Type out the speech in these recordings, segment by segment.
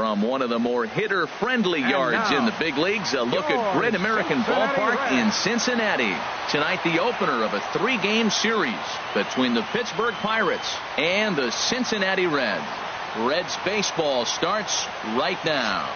From one of the more hitter-friendly yards in the big leagues, a look at Great American Ballpark in Cincinnati. Tonight, the opener of a 3-game series between the Pittsburgh Pirates and the Cincinnati Reds. Reds baseball starts right now.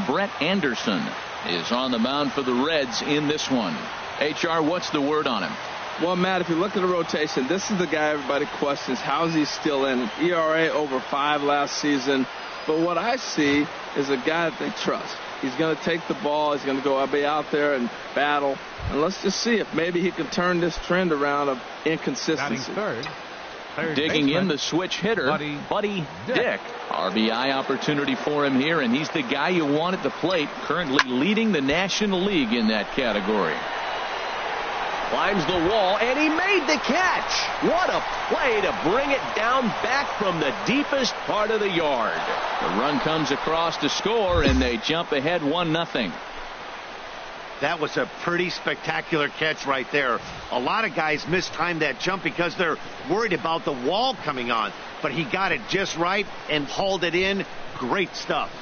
Brett Anderson is on the mound for the Reds in this one. HR, what's the word on him? Well, Matt, if you look at the rotation, this is the guy everybody questions. How is he still in? ERA over 5 last season. But what I see is a guy that they trust. He's going to take the ball. He's going to go be out there and battle. And let's just see if maybe he can turn this trend around of inconsistency. Third Digging baseman, in the switch hitter, Buddy Dick. RBI opportunity for him here, and he's the guy you want at the plate, currently leading the National League in that category. Climbs the wall, and he made the catch. What a play to bring it down back from the deepest part of the yard. The run comes across to score, and they jump ahead 1-0. That was a pretty spectacular catch right there. A lot of guys mistime that jump because they're worried about the wall coming on. But he got it just right and hauled it in. Great stuff.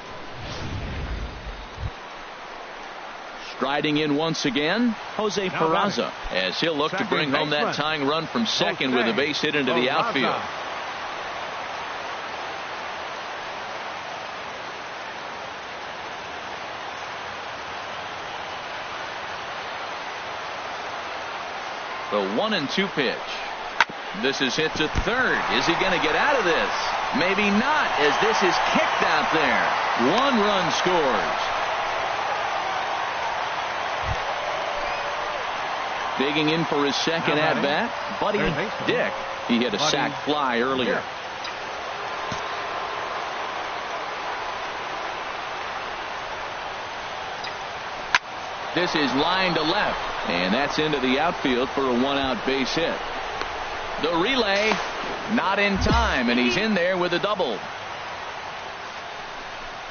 Striding in once again, Jose Peraza, as he'll look to bring home that tying run from second with a base hit into the outfield. The 1-2 pitch. This is hit to third. Is he going to get out of this? Maybe not, as this is kicked out there. 1 run scores. Digging in for his second at-bat, Buddy Dick. He hit a sac fly earlier. This is line to left, and that's into the outfield for a 1-out base hit. The relay, not in time, and he's in there with a double.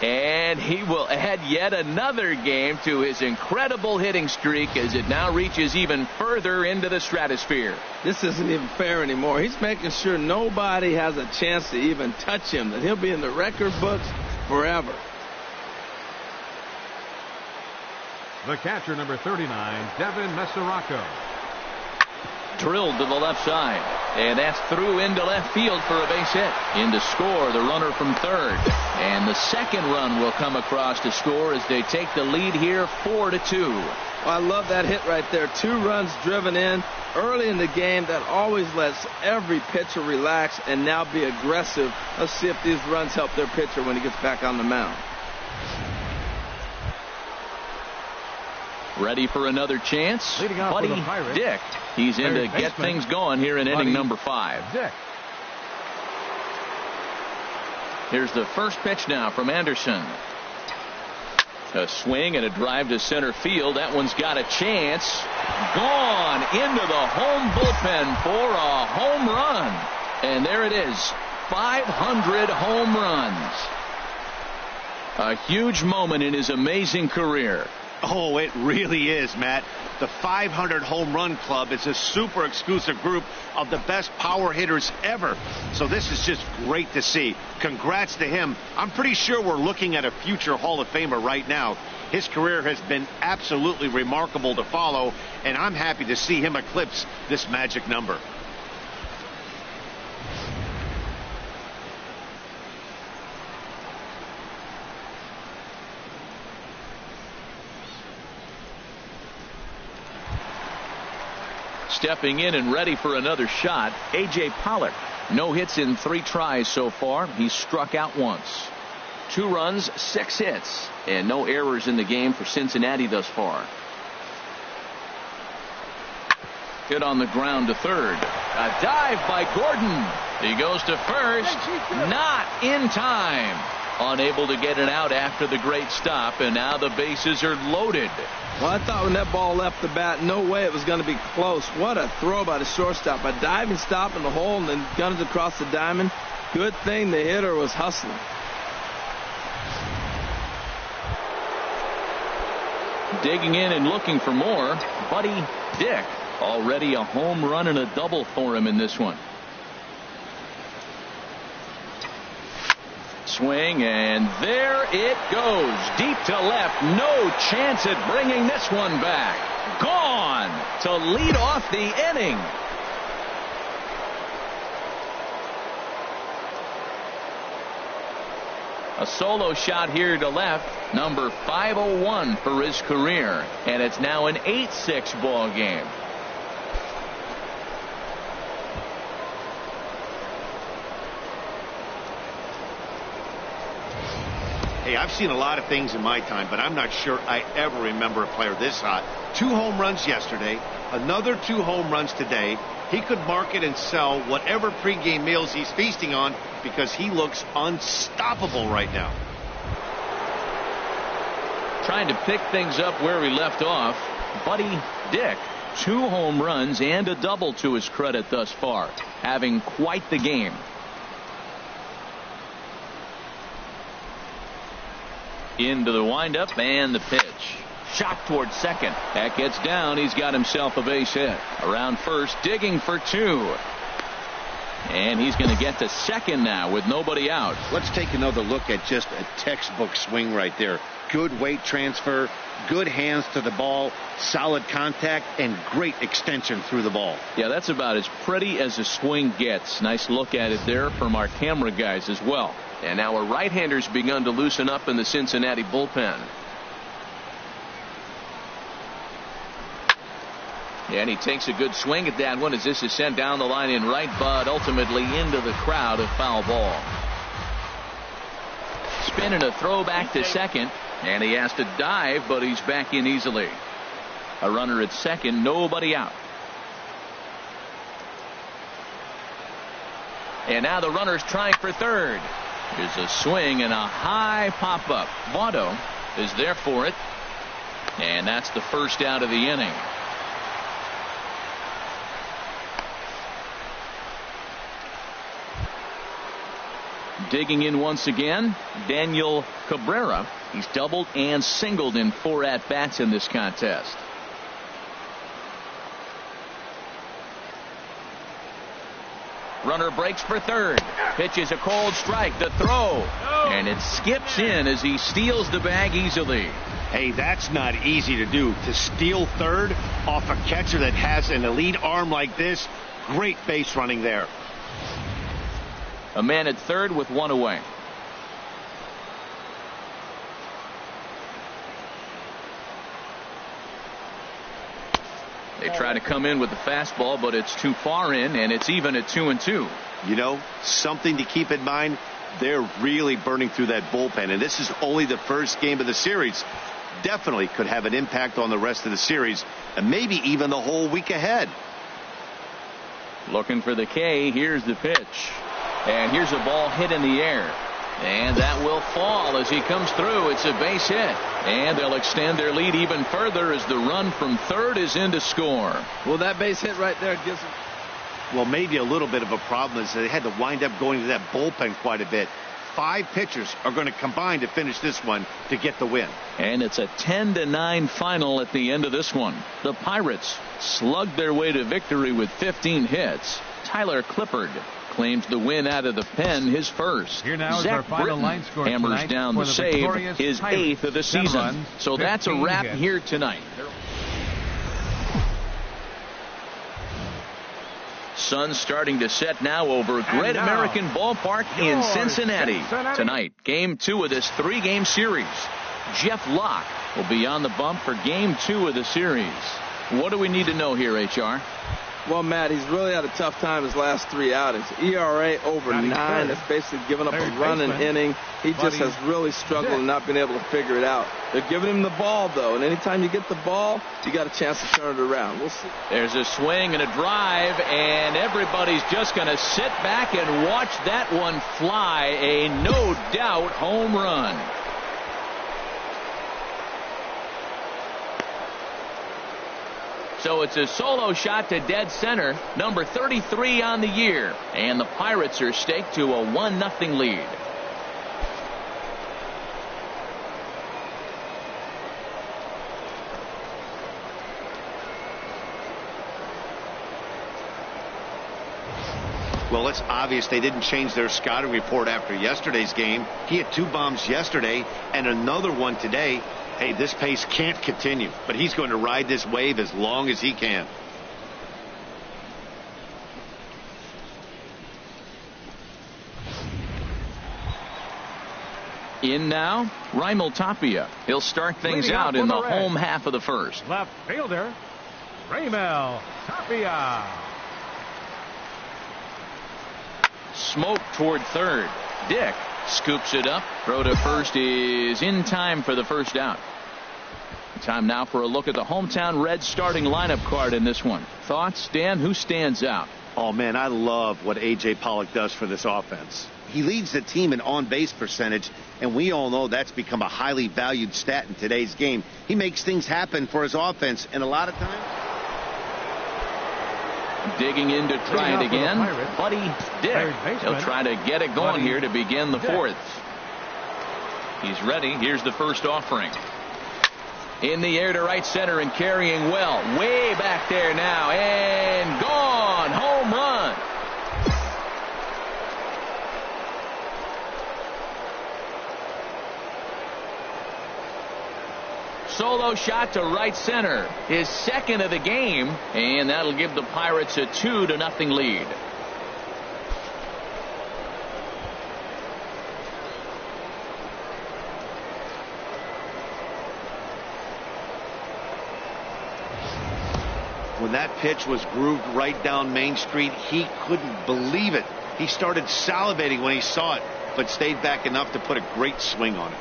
And he will add yet another game to his incredible hitting streak as it now reaches even further into the stratosphere. This isn't even fair anymore. He's making sure nobody has a chance to even touch him, that he'll be in the record books forever. The catcher, number 39, Devin Mesoraco. Drilled to the left side, and that's through into left field for a base hit. In to score, the runner from third, and the second run will come across to score as they take the lead here 4-2. Well, I love that hit right there. 2 runs driven in early in the game. That always lets every pitcher relax and now be aggressive. Let's see if these runs help their pitcher when he gets back on the mound. Ready for another chance? Buddy Dick. He's in to get things going here in inning number 5. Dick. Here's the first pitch now from Anderson. A swing and a drive to center field. That one's got a chance. Gone into the home bullpen for a home run. And there it is. 500 home runs. A huge moment in his amazing career. Oh, it really is, Matt. The 500 home run club is a super exclusive group of the best power hitters ever. So this is just great to see. Congrats to him. I'm pretty sure we're looking at a future Hall of Famer right now. His career has been absolutely remarkable to follow, and I'm happy to see him eclipse this magic number. Stepping in and ready for another shot, A.J. Pollock. No hits in 3 tries so far. He's struck out once. 2 runs, 6 hits, and no errors in the game for Cincinnati thus far. Hit on the ground to third. A dive by Gordon. He goes to first. Not in time. Unable to get it out after the great stop, and now the bases are loaded. Well, I thought when that ball left the bat, no way it was going to be close. What a throw by the shortstop. A diving stop in the hole and then guns across the diamond. Good thing the hitter was hustling. Digging in and looking for more, Buddy Dick. Already a home run and a double for him in this one. Swing, and there it goes. Deep to left. No chance at bringing this one back. Gone to lead off the inning. A solo shot here to left. Number 501 for his career. And it's now an 8-6 ball game. Hey, I've seen a lot of things in my time, but I'm not sure I ever remember a player this hot. 2 home runs yesterday, another 2 home runs today. He could market and sell whatever pregame meals he's feasting on because he looks unstoppable right now. Trying to pick things up where we left off, Buddy Dick, 2 home runs and a double to his credit thus far, having quite the game. Into the windup and the pitch. Shot towards second. That gets down. He's got himself a base hit. Around first, digging for 2. And he's going to get to second now with nobody out. Let's take another look at just a textbook swing right there. Good weight transfer, good hands to the ball, solid contact, and great extension through the ball. Yeah, that's about as pretty as a swing gets. Nice look at it there from our camera guys as well. And now our right-handers begun to loosen up in the Cincinnati bullpen. And he takes a good swing at that one as this is sent down the line in right, but ultimately into the crowd, a foul ball. Spin and a throw back to second, and he has to dive, but he's back in easily. A runner at second, nobody out. And now the runner's trying for third. There's a swing and a high pop-up. Votto is there for it, and that's the first out of the inning. Digging in once again, Daniel Cabrera. He's doubled and singled in 4 at-bats in this contest. Runner breaks for third. Pitches a cold strike. The throw. And it skips in as he steals the bag easily. Hey, that's not easy to do. To steal third off a catcher that has an elite arm like this. Great base running there. A man at third with 1 away. They try to come in with the fastball, but it's too far in, and it's even at 2-2. You know, something to keep in mind, they're really burning through that bullpen, and this is only the first game of the series. Definitely could have an impact on the rest of the series, and maybe even the whole week ahead. Looking for the K. Here's the pitch. And here's a ball hit in the air. And that will fall as he comes through. It's a base hit. And they'll extend their lead even further as the run from third is in to score. Well, that base hit right there gives them. Well, maybe a little bit of a problem is they had to wind up going to that bullpen quite a bit. 5 pitchers are going to combine to finish this one to get the win. And it's a 10-9 final at the end of this one. The Pirates slugged their way to victory with 15 hits. Tyler Clippard claims the win out of the pen, his first. Here now is our final line score hammers down the save, his 8th of the season. So that's a wrap here tonight. Sun starting to set now over Great American Ballpark in Cincinnati. Tonight, game 2 of this 3-game series. Jeff Locke will be on the bump for game 2 of the series. What do we need to know here, HR? Well, Matt, he's really had a tough time his last 3 outings. ERA over 9. That's basically giving up a run an inning. He just has really struggled and not been able to figure it out. They're giving him the ball, though, and anytime you get the ball, you got a chance to turn it around. We'll see. There's a swing and a drive, and everybody's just going to sit back and watch that one fly. A no-doubt home run. So it's a solo shot to dead center, number 33 on the year, and the Pirates are staked to a 1-0 lead. Well, it's obvious they didn't change their scouting report after yesterday's game. He had 2 bombs yesterday and another one today. Hey, this pace can't continue, but he's going to ride this wave as long as he can. In now, Raimel Tapia. He'll start things out in the home half of the first. Left fielder, Raimel Tapia. Smoke toward third. Dick scoops it up. Throw to first is in time for the first out. Time now for a look at the hometown Reds starting lineup card in this one. Thoughts, Dan? Who stands out? Oh, man, I love what A.J. Pollock does for this offense. He leads the team in on-base percentage, and we all know that's become a highly valued stat in today's game. He makes things happen for his offense, and a lot of times... Digging in to try it again, Buddy Dick. He'll try to get it going here to begin the fourth. He's ready. Here's the first offering. In the air to right center and carrying well. Way back there now, and gone. Home run. Solo shot to right center, his second of the game, and that'll give the Pirates a 2-0 lead. When that pitch was grooved right down Main Street, he couldn't believe it. He started salivating when he saw it, but stayed back enough to put a great swing on it.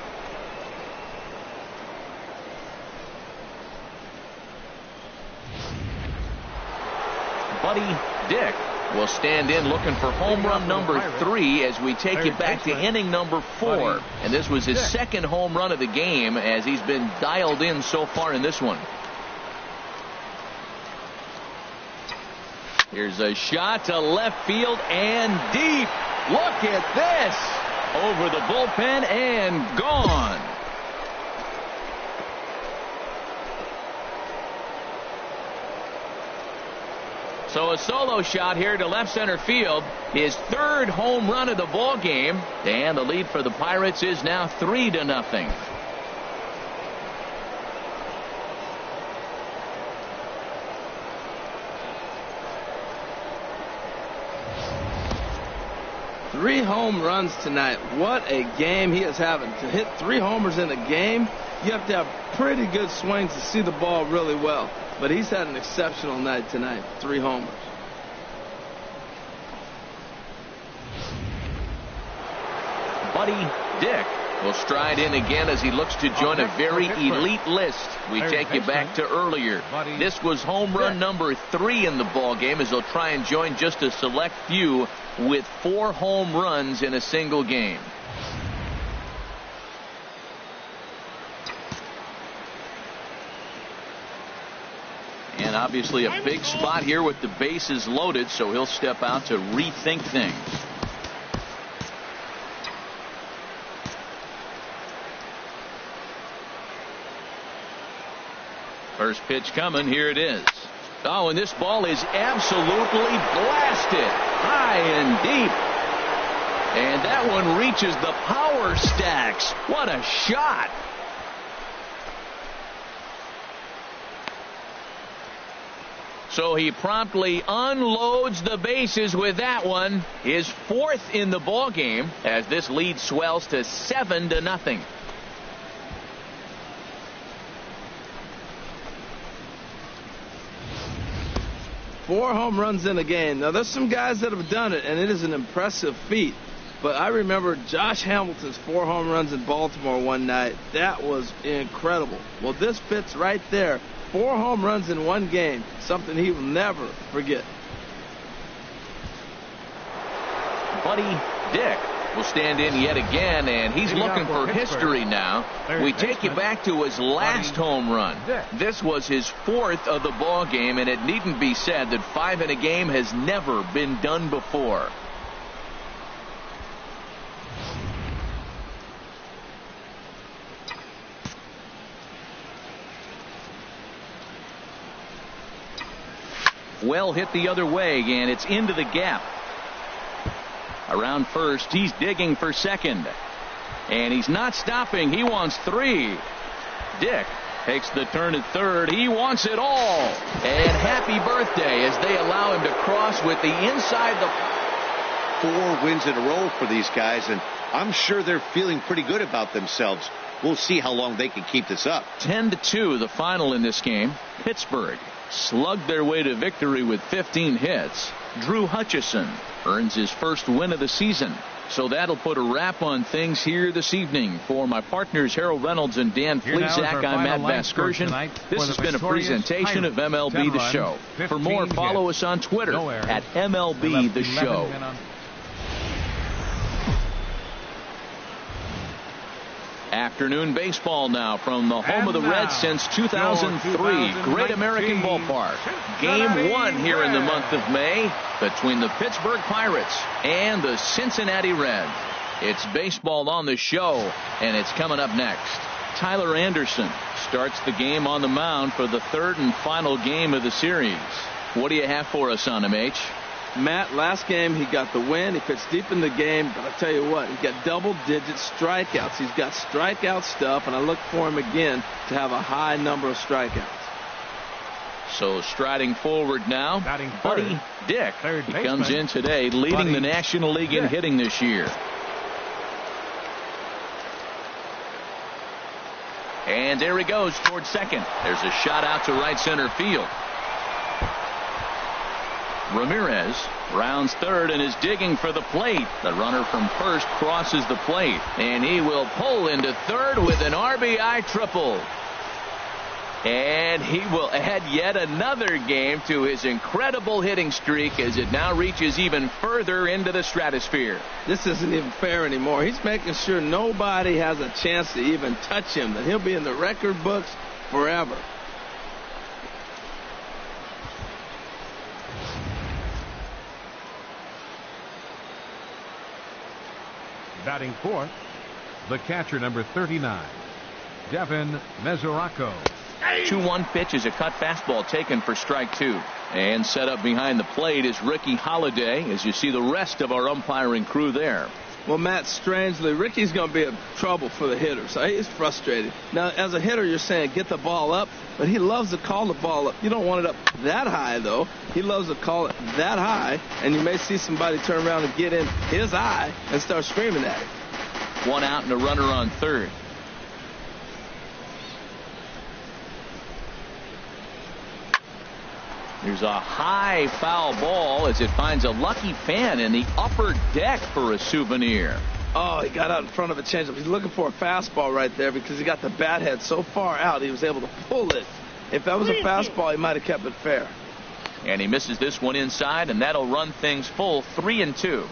Buddy Dick will stand in looking for home run number 3 as we take you back to inning number 4. And this was his second home run of the game as he's been dialed in so far in this one. Here's a shot to left field and deep. Look at this. Over the bullpen and gone. So a solo shot here to left center field, his third home run of the ball game, and the lead for the Pirates is now 3-0. Three home runs tonight. What a game he is having. To hit 3 homers in a game, you have to have pretty good swings to see the ball really well. But he's had an exceptional night tonight. 3 homers. Buddy Dick will stride in again as he looks to join a very elite list. We take you back to earlier. This was home run number 3 in the ball game as he'll try and join just a select few with 4 home runs in a single game. And obviously a big spot here with the bases loaded, so he'll step out to rethink things. First pitch coming. Here it is. Oh, and this ball is absolutely blasted high and deep. And that one reaches the power stacks. What a shot. So he promptly unloads the bases with that one. His 4th in the ball game as this lead swells to 7-0. Four home runs in a game. Now, there's some guys that have done it, and it is an impressive feat. But I remember Josh Hamilton's 4 home runs in Baltimore one night. That was incredible. Well, this fits right there. 4 home runs in one game. Something he will never forget. Buddy Dick will stand in yet again, and he's looking for history now. We take you back to his last home run. This was his 4th of the ball game, and it needn't be said that 5 in a game has never been done before. Well hit the other way, and it's into the gap. Around first, he's digging for second. And he's not stopping. He wants 3. Dick takes the turn at third. He wants it all. And happy birthday as they allow him to cross with the inside the 4 wins in a row for these guys, and I'm sure they're feeling pretty good about themselves. We'll see how long they can keep this up. 10-2 the final in this game. Pittsburgh slugged their way to victory with 15 hits. Drew Hutchison earns his first win of the season. So that'll put a wrap on things here this evening. For my partners Harold Reynolds and Dan Flezak, I'm Matt Vasgersian. This has been a presentation of MLB The Show. For more, follow us on Twitter at MLB The Show. Afternoon baseball now from the home of the Reds since 2003. Great American Ballpark. Game 1 here in the month of May between the Pittsburgh Pirates and the Cincinnati Reds. It's baseball on the show, and it's coming up next. Tyler Anderson starts the game on the mound for the 3rd and final game of the series. What do you have for us on him, H? Matt, last game he got the win. He pitched deep in the game, but I'll tell you what, he got double-digit strikeouts. He's got strikeout stuff, and I look for him again to have a high number of strikeouts. So striding forward now, Buddy Dick. He comes in today leading the National League in hitting this year. And there he goes towards second. There's a shot out to right center field. Ramirez rounds third and is digging for the plate. The runner from first crosses the plate, and he will pull into third with an RBI triple. And he will add yet another game to his incredible hitting streak as it now reaches even further into the stratosphere. This isn't even fair anymore. He's making sure nobody has a chance to even touch him, that he'll be in the record books forever. Batting fourth, the catcher, number 39, Devin Mesoraco. 2-1 pitch is a cut fastball taken for strike 2. And set up behind the plate is Ricky Holiday, as you see the rest of our umpiring crew there. Well, Matt, strangely, Ricky's going to be in trouble for the hitter, so he's frustrated. Now, as a hitter, you're saying get the ball up, but he loves to call the ball up. You don't want it up that high, though. He loves to call it that high, and you may see somebody turn around and get in his eye and start screaming at him. 1 out and a runner on third. There's a high foul ball as it finds a lucky fan in the upper deck for a souvenir. Oh, he got out in front of a changeup. He's looking for a fastball right there because he got the bat head so far out he was able to pull it. If that was a fastball, he might have kept it fair. And he misses this one inside, and that'll run things full 3-2.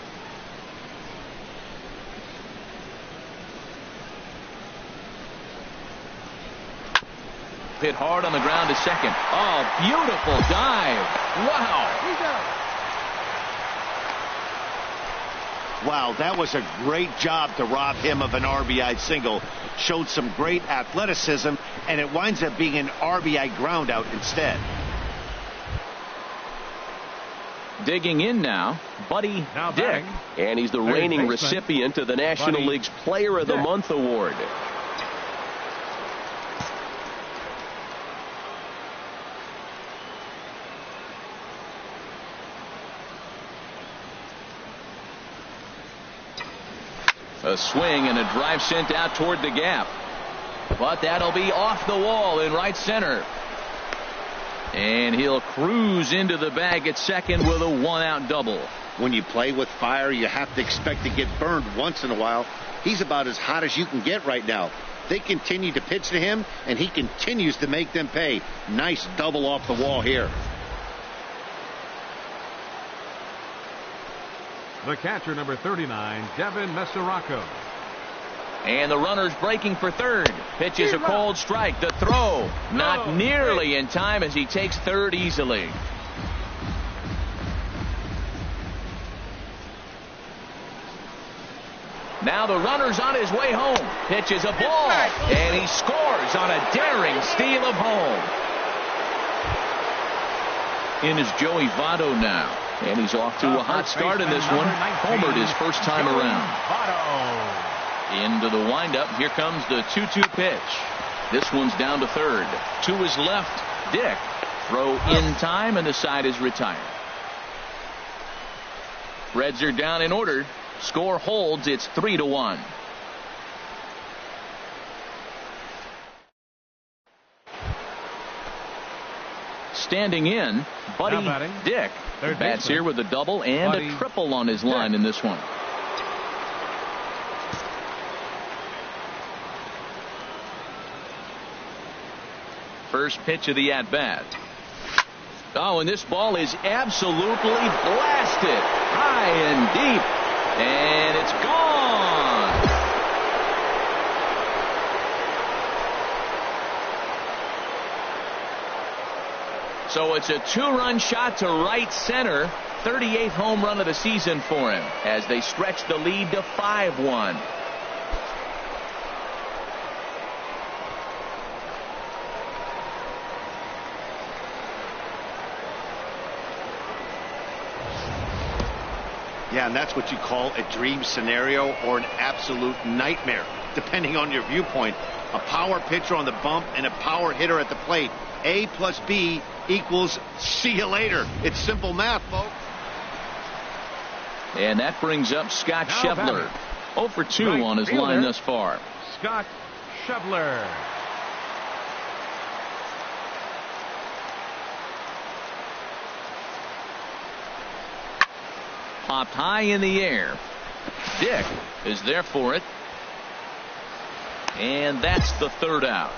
Hit hard on the ground to second. Oh, beautiful dive. Wow. Wow, that was a great job to rob him of an RBI single. Showed some great athleticism, and it winds up being an RBI ground out instead. Digging in now, Buddy Dick. And he's the reigning recipient of the National League's Player of the Month award. A swing and a drive sent out toward the gap. But that'll be off the wall in right center. And he'll cruise into the bag at second with a 1-out double. When you play with fire, you have to expect to get burned once in a while. He's about as hot as you can get right now. They continue to pitch to him, and he continues to make them pay. Nice double off the wall here. The catcher, number 39, Devin Mesoraco. And the runner's breaking for third. Pitches a cold strike. The throw not nearly in time as he takes third easily. Now the runner's on his way home. Pitches a ball, and he scores on a daring steal of home. In is Joey Votto now. And he's off to a hot start in this one. Homered his first time around. Into the windup. Here comes the 2-2 pitch. This one's down to third. To his left, Dick. Throw in time, and the side is retired. Reds are down in order. Score holds. It's 3-1. Standing in, Buddy Dick. Bats here with a double and a triple on his line in this one. First pitch of the at-bat. Oh, and this ball is absolutely blasted high and deep, and it's gone. So it's a 2-run shot to right center. 38th home run of the season for him as they stretch the lead to 5-1. Yeah, and that's what you call a dream scenario or an absolute nightmare, depending on your viewpoint. A power pitcher on the bump and a power hitter at the plate. A plus B equals see you later. It's simple math, folks. And that brings up Scott Schebler. 0 for 2 right on his fielder, line thus far. Scott Schebler. Popped high in the air. Dick is there for it. And that's the third out.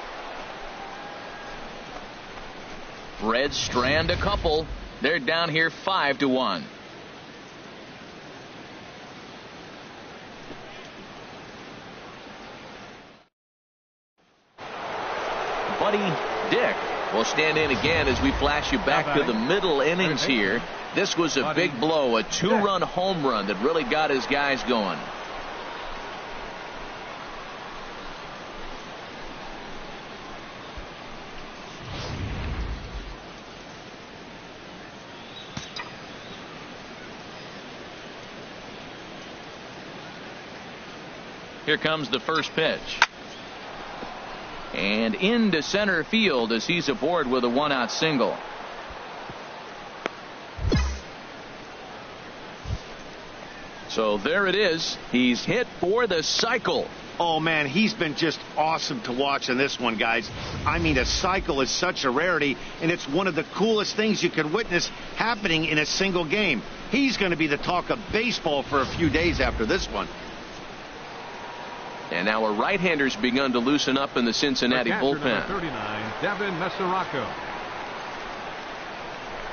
Reds strand a couple. They're down here 5-1. Buddy Dick will stand in again as we flash you back to the middle innings here. This was a big blow, a 2-run home run that really got his guys going. Here comes the first pitch. And into center field as he's aboard with a 1-out single. So there it is. He's hit for the cycle. Oh, man, he's been just awesome to watch in this one, guys. I mean, a cycle is such a rarity, and it's one of the coolest things you can witness happening in a single game. He's going to be the talk of baseball for a few days after this one. And now a right-hander's begun to loosen up in the Cincinnati bullpen. 39, Devin Mesoraco.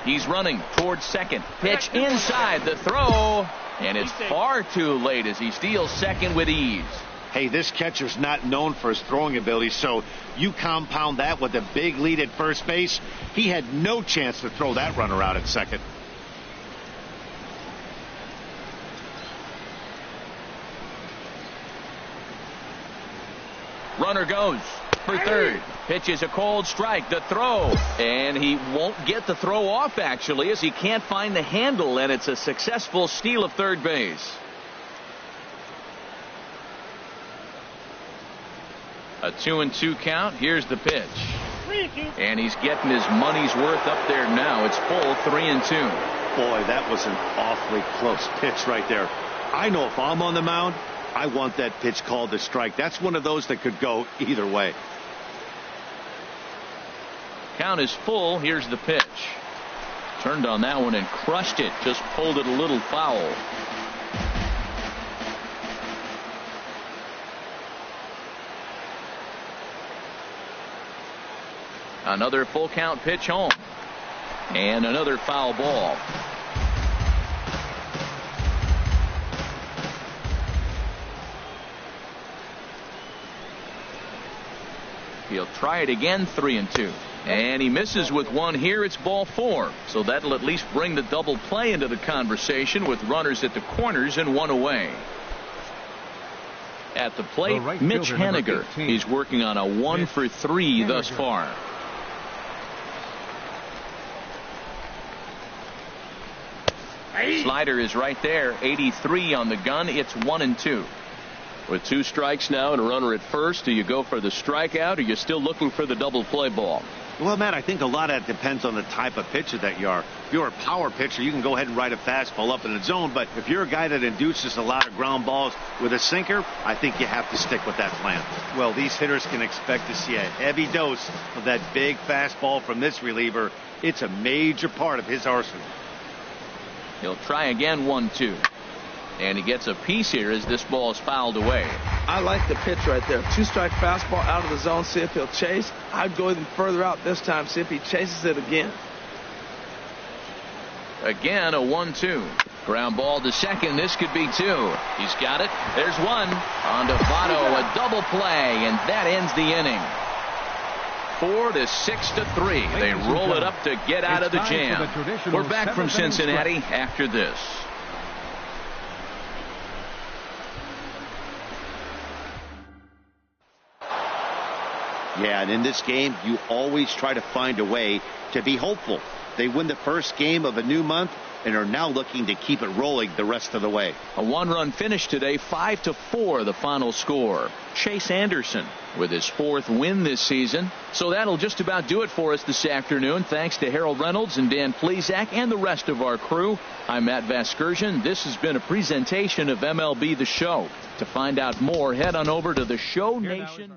He's running towards second. Pitch inside the throw. And it's far too late as he steals second with ease. Hey, this catcher's not known for his throwing ability, so you compound that with a big lead at first base. He had no chance to throw that runner out at second. Runner goes for third. Pitch is a cold strike. The throw. And he won't get the throw off, actually, as he can't find the handle, and it's a successful steal of third base. A 2-2 count. Here's the pitch. And he's getting his money's worth up there now. It's full 3-2. Boy, that was an awfully close pitch right there. I know if I'm on the mound, I want that pitch called a strike. That's one of those that could go either way. Count is full. Here's the pitch. Turned on that one and crushed it. Just pulled it a little foul. Another full count pitch home. And another foul ball. He'll try it again, 3-2. And he misses with one here. It's ball 4. So that'll at least bring the double play into the conversation with runners at the corners and one away. At the plate, right Mitch fielder, Henniger. He's working on a 1 for 3 thus far. Slider is right there. 83 on the gun. It's 1-2. With 2 strikes now and a runner at first, do you go for the strikeout, or are you still looking for the double play ball? Well, Matt, I think a lot of that depends on the type of pitcher that you are. If you're a power pitcher, you can go ahead and ride a fastball up in the zone. But if you're a guy that induces a lot of ground balls with a sinker, I think you have to stick with that plan. Well, these hitters can expect to see a heavy dose of that big fastball from this reliever. It's a major part of his arsenal. He'll try again. 1-2. And he gets a piece here as this ball is fouled away. I like the pitch right there. 2-strike fastball out of the zone. See if he'll chase. I'd go even further out this time. See if he chases it again. Again, a 1-2. Ground ball to second. This could be 2. He's got it. There's 1. On to Votto, a double play, and that ends the inning. 4-6-3. They roll it up to get out of the jam. We're back from Cincinnati after this. Yeah, and in this game, you always try to find a way to be hopeful. They win the first game of a new month and are now looking to keep it rolling the rest of the way. A 1-run finish today, 5-4 the final score. Chase Anderson with his 4th win this season. So that'll just about do it for us this afternoon. Thanks to Harold Reynolds and Dan Plesac and the rest of our crew. I'm Matt Vasgersian. This has been a presentation of MLB The Show. To find out more, head on over to the Show Nation.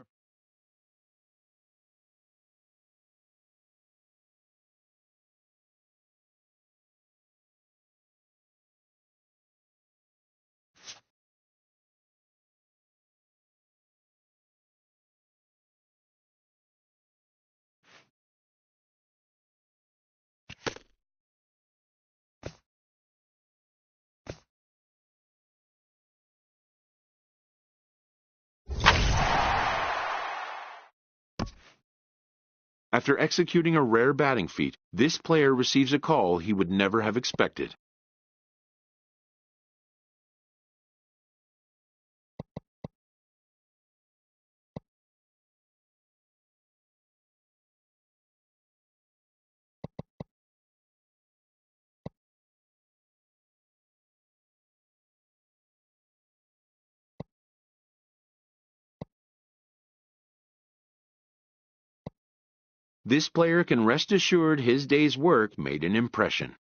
After executing a rare batting feat, this player receives a call he would never have expected. This player can rest assured his day's work made an impression.